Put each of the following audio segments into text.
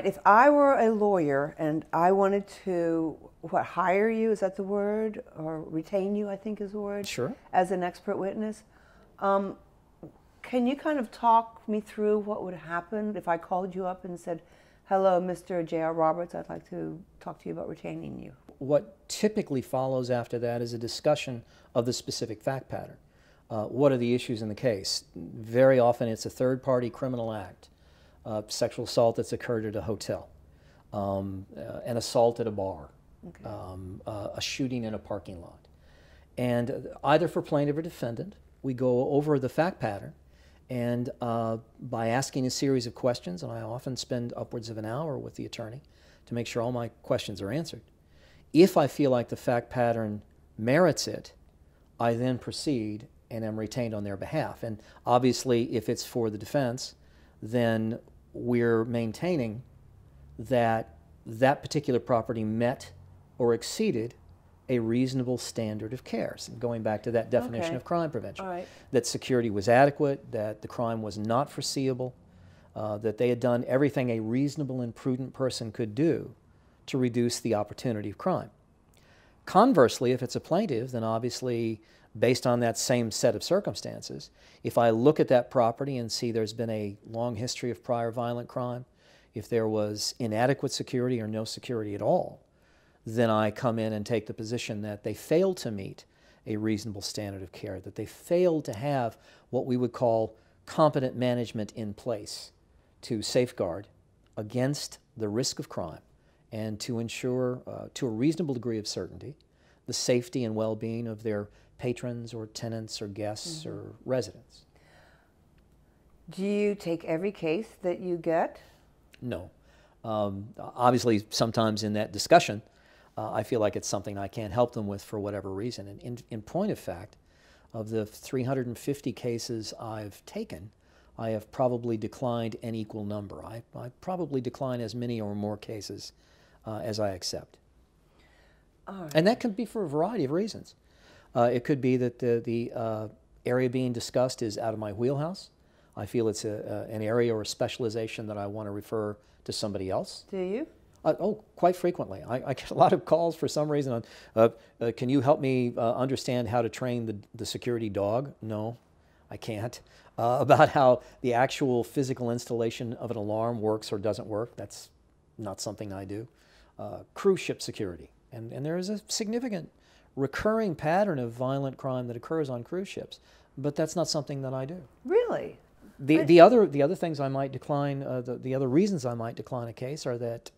right, if I were a lawyer and I wanted to, what, hire you, is that the word? Or retain you, I think is the word? Sure. As an expert witness. Can you kind of talk me through what would happen if I called you up and said, hello, Mr. J.R. Roberts, I'd like to talk to you about retaining you? What typically follows after that is a discussion of the specific fact pattern. What are the issues in the case? Very often it's a third-party criminal act, sexual assault that's occurred at a hotel, an assault at a bar, okay. A shooting in a parking lot. And either for plaintiff or defendant, we go over the fact pattern, and by asking a series of questions, and I often spend upwards of an hour with the attorney to make sure all my questions are answered. If I feel like the fact pattern merits it, I then proceed and am retained on their behalf. And obviously, if it's for the defense, then we're maintaining that that particular property met or exceeded a reasonable standard of care. So going back to that definition of crime prevention. All right. That security was adequate, that the crime was not foreseeable, that they had done everything a reasonable and prudent person could do to reduce the opportunity of crime. Conversely, if it's a plaintiff, then obviously, based on that same set of circumstances, if I look at that property and see there's been a long history of prior violent crime, if there was inadequate security or no security at all, then I come in and take the position that they failed to meet a reasonable standard of care, that they failed to have what we would call competent management in place to safeguard against the risk of crime and to ensure, to a reasonable degree of certainty, the safety and well-being of their patrons or tenants or guests or residents. Do you take every case that you get? No. Obviously, sometimes in that discussion, I feel like it's something I can't help them with for whatever reason. And in point of fact, of the 350 cases I've taken, I have probably declined an equal number. I probably decline as many or more cases as I accept. Right. And that could be for a variety of reasons. It could be that the area being discussed is out of my wheelhouse. I feel it's an area or a specialization that I want to refer to somebody else. Do you? Oh, quite frequently. I get a lot of calls for some reason on, can you help me understand how to train the security dog? No, I can't. About how the actual physical installation of an alarm works or doesn't work, that's not something I do. Cruise ship security. And there is a significant recurring pattern of violent crime that occurs on cruise ships, but that's not something that I do. Really? The other things I might decline, the other reasons I might decline a case are that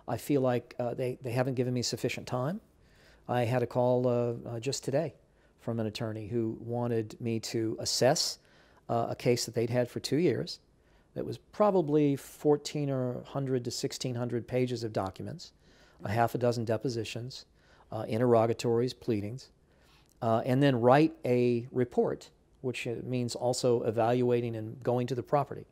I feel like they haven't given me sufficient time. I had a call just today from an attorney who wanted me to assess a case that they'd had for 2 years that was probably 1,400 to 1,600 pages of documents, a half a dozen depositions, interrogatories, pleadings, and then write a report, which means also evaluating and going to the property,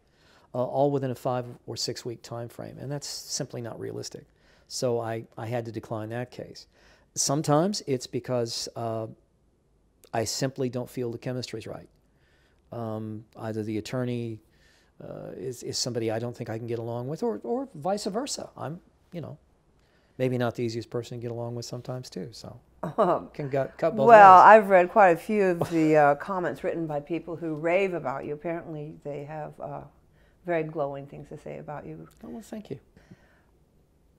all within a 5 or 6 week time frame, and that's simply not realistic. So I had to decline that case. Sometimes it's because I simply don't feel the chemistry's right. Either the attorney is somebody I don't think I can get along with, or vice versa. I'm, maybe not the easiest person to get along with sometimes too, so. Can cut both ways. Well, I've read quite a few of the comments written by people who rave about you. Apparently, they have very glowing things to say about you. Oh, well, thank you.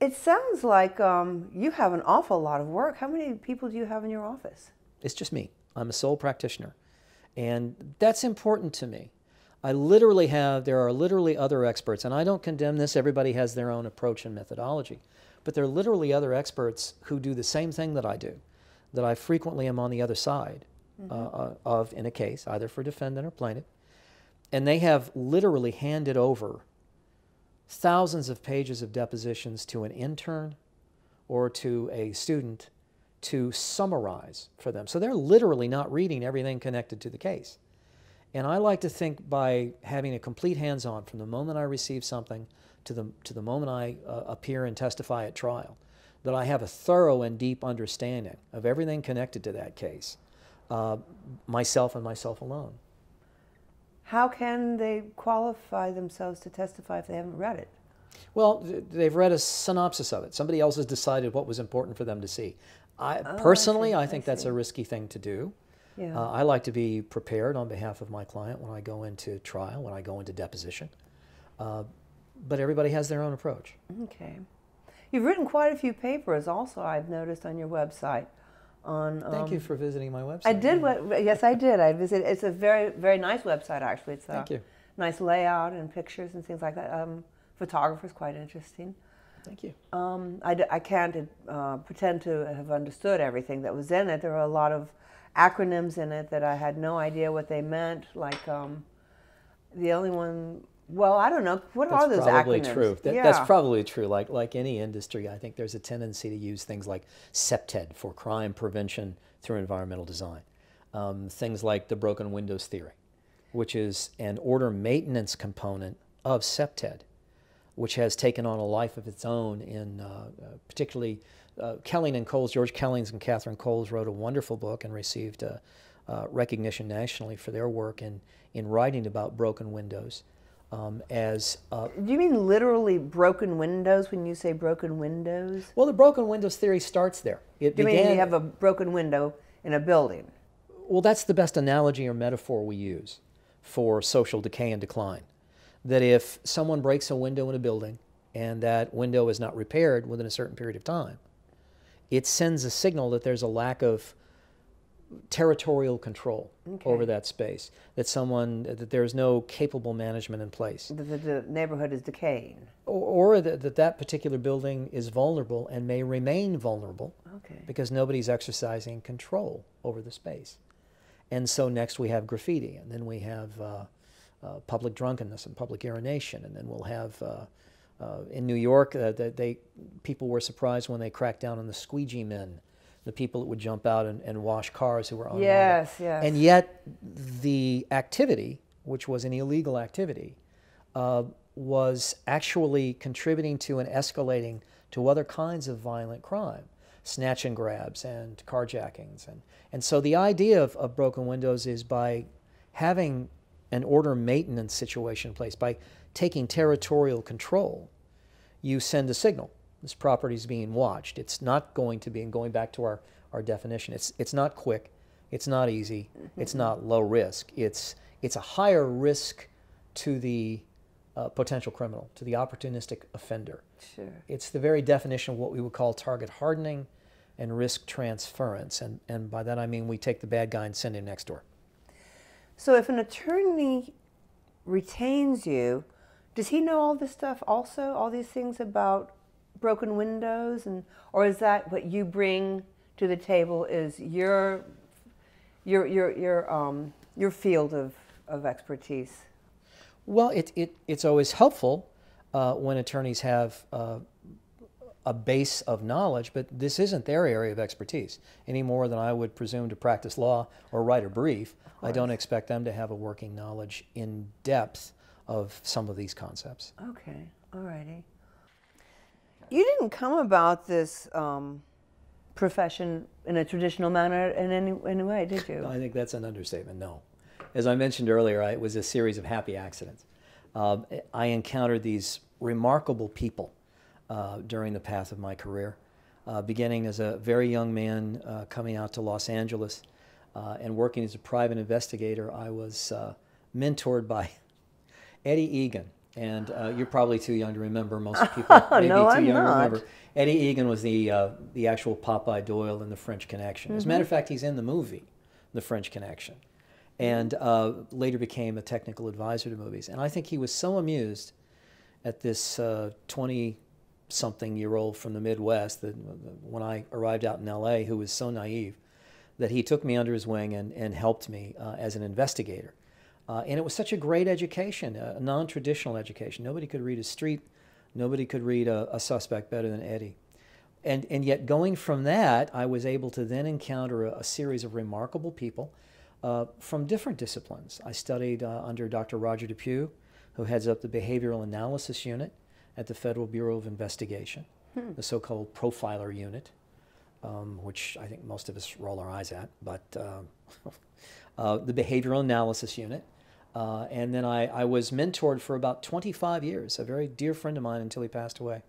It sounds like you have an awful lot of work. How many people do you have in your office? It's just me. I'm a sole practitioner, and that's important to me. There are literally other experts, and I don't condemn this. Everybody has their own approach and methodology, but there are literally other experts who do the same thing that I do, that I frequently am on the other side of in a case, either for defendant or plaintiff, and they have literally handed over thousands of pages of depositions to an intern or to a student to summarize for them. So they're literally not reading everything connected to the case. And I like to think by having a complete hands-on from the moment I receive something to the moment I appear and testify at trial, that I have a thorough and deep understanding of everything connected to that case, myself and myself alone. How can they qualify themselves to testify if they haven't read it? Well, they've read a synopsis of it. Somebody else has decided what was important for them to see. I think that's a risky thing to do. Yeah. I like to be prepared on behalf of my client when I go into trial, when I go into deposition. But everybody has their own approach. Okay. You've written quite a few papers also, I've noticed, on your website. Thank you for visiting my website. I did. Yes, I did. I visited. It's a very, very nice website, actually. It's Thank you. Nice layout and pictures and things like that. Photographer's quite interesting. Thank you. I can't pretend to have understood everything that was in it. There were a lot of acronyms in it that I had no idea what they meant. Like the only one. Well, I don't know. What are those probably acronyms? True. Yeah. That's probably true. Like any industry, I think there's a tendency to use things like CPTED for crime prevention through environmental design. Things like the broken windows theory, which is an order maintenance component of CPTED, which has taken on a life of its own in particularly Kelling and Coles. George Kellings and Catherine Coles wrote a wonderful book and received recognition nationally for their work in writing about broken windows. Do you mean literally broken windows when you say broken windows? Well, the broken windows theory starts there. You mean you have a broken window in a building? Well, that's the best analogy or metaphor we use for social decay and decline. That if someone breaks a window in a building and that window is not repaired within a certain period of time, it sends a signal that there's a lack of territorial control over that space, that there's no capable management in place. The neighborhood is decaying. Or that particular building is vulnerable and may remain vulnerable because nobody's exercising control over the space. And so next we have graffiti, and then we have public drunkenness and public urination, and then we'll have, in New York, people were surprised when they cracked down on the squeegee men, the people that would jump out and wash cars who were unwanted. Yes, yes. And yet the activity, which was an illegal activity, was actually contributing to and escalating to other kinds of violent crime, snatch and grabs and carjackings. And so the idea of broken windows is by having an order maintenance situation in place, by taking territorial control, you send a signal. This property is being watched. It's not going to be, and going back to our definition, it's not quick, it's not easy, it's not low risk. It's a higher risk to the potential criminal, to the opportunistic offender. Sure. It's the very definition of what we would call target hardening and risk transference. And by that I mean we take the bad guy and send him next door. So if an attorney retains you, does he know all this stuff also, all these things about broken windows, or is that what you bring to the table is your field of expertise? Well, it's always helpful when attorneys have a base of knowledge, but this isn't their area of expertise any more than I would presume to practice law or write a brief. I don't expect them to have a working knowledge in depth of some of these concepts. Okay, all righty. You didn't come about this profession in a traditional manner in any way, did you? I think that's an understatement, no. As I mentioned earlier, it was a series of happy accidents. I encountered these remarkable people during the path of my career, beginning as a very young man coming out to Los Angeles and working as a private investigator. I was mentored by Eddie Egan. And you're probably too young to remember. Most people may be too young to remember. Eddie Egan was the actual Popeye Doyle in The French Connection. As a matter of fact, he's in the movie, The French Connection, and later became a technical advisor to movies. And I think he was so amused at this 20-something-year-old from the Midwest that when I arrived out in L.A., who was so naive, that he took me under his wing and helped me as an investigator. And it was such a great education, a non-traditional education. Nobody could read a street, nobody could read a suspect better than Eddie. And yet going from that, I was able to then encounter a series of remarkable people from different disciplines. I studied under Dr. Roger Depew, who heads up the Behavioral Analysis Unit at the Federal Bureau of Investigation, the so-called Profiler Unit, which I think most of us roll our eyes at, but the Behavioral Analysis Unit. And then I was mentored for about 25 years, a very dear friend of mine until he passed away,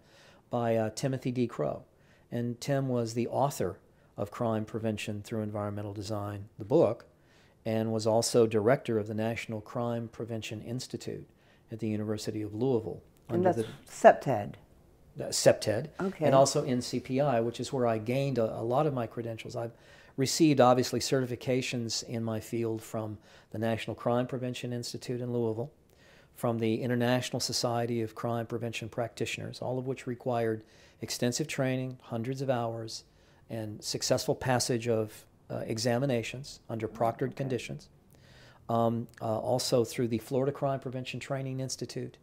by Timothy D. Crow. And Tim was the author of Crime Prevention Through Environmental Design, the book, and was also director of the National Crime Prevention Institute at the University of Louisville. And that's CPTED. CPTED, okay. And also NCPI, which is where I gained a lot of my credentials. I've received, obviously, certifications in my field from the National Crime Prevention Institute in Louisville, from the International Society of Crime Prevention Practitioners, all of which required extensive training, hundreds of hours, and successful passage of examinations under proctored conditions. Also through the Florida Crime Prevention Training Institute.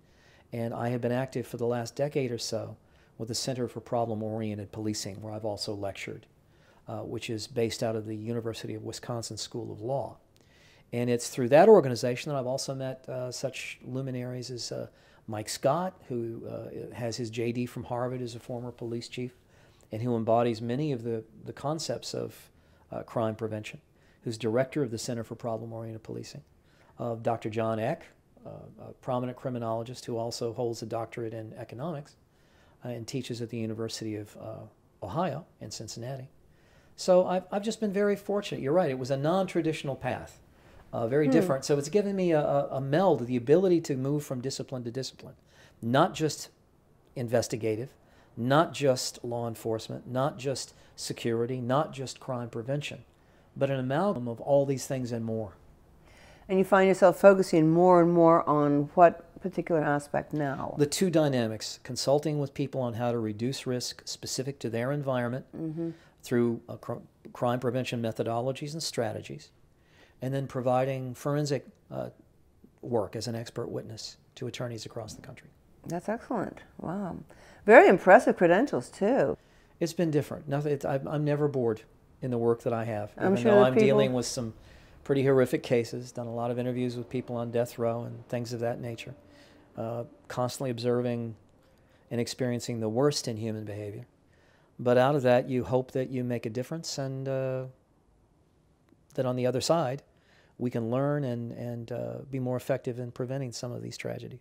And I have been active for the last decade or so with the Center for Problem-Oriented Policing, where I've also lectured, which is based out of the University of Wisconsin School of Law. And it's through that organization that I've also met such luminaries as Mike Scott, who has his JD from Harvard as a former police chief, and who embodies many of the concepts of crime prevention, who's director of the Center for Problem-Oriented Policing, of Dr. John Eck, a prominent criminologist who also holds a doctorate in economics and teaches at the University of Ohio in Cincinnati. So I've just been very fortunate. You're right, it was a non-traditional path, very different. So it's given me a meld, the ability to move from discipline to discipline, not just investigative, not just law enforcement, not just security, not just crime prevention, but an amalgam of all these things and more. And you find yourself focusing more and more on what particular aspect now? The two dynamics, consulting with people on how to reduce risk specific to their environment through crime prevention methodologies and strategies, and then providing forensic work as an expert witness to attorneys across the country. That's excellent. Wow. Very impressive credentials, too. It's been different. I'm never bored in the work that I have, even sure though I'm dealing with some pretty horrific cases, done a lot of interviews with people on death row and things of that nature, constantly observing and experiencing the worst in human behavior. But out of that, you hope that you make a difference, and that on the other side, we can learn and be more effective in preventing some of these tragedies.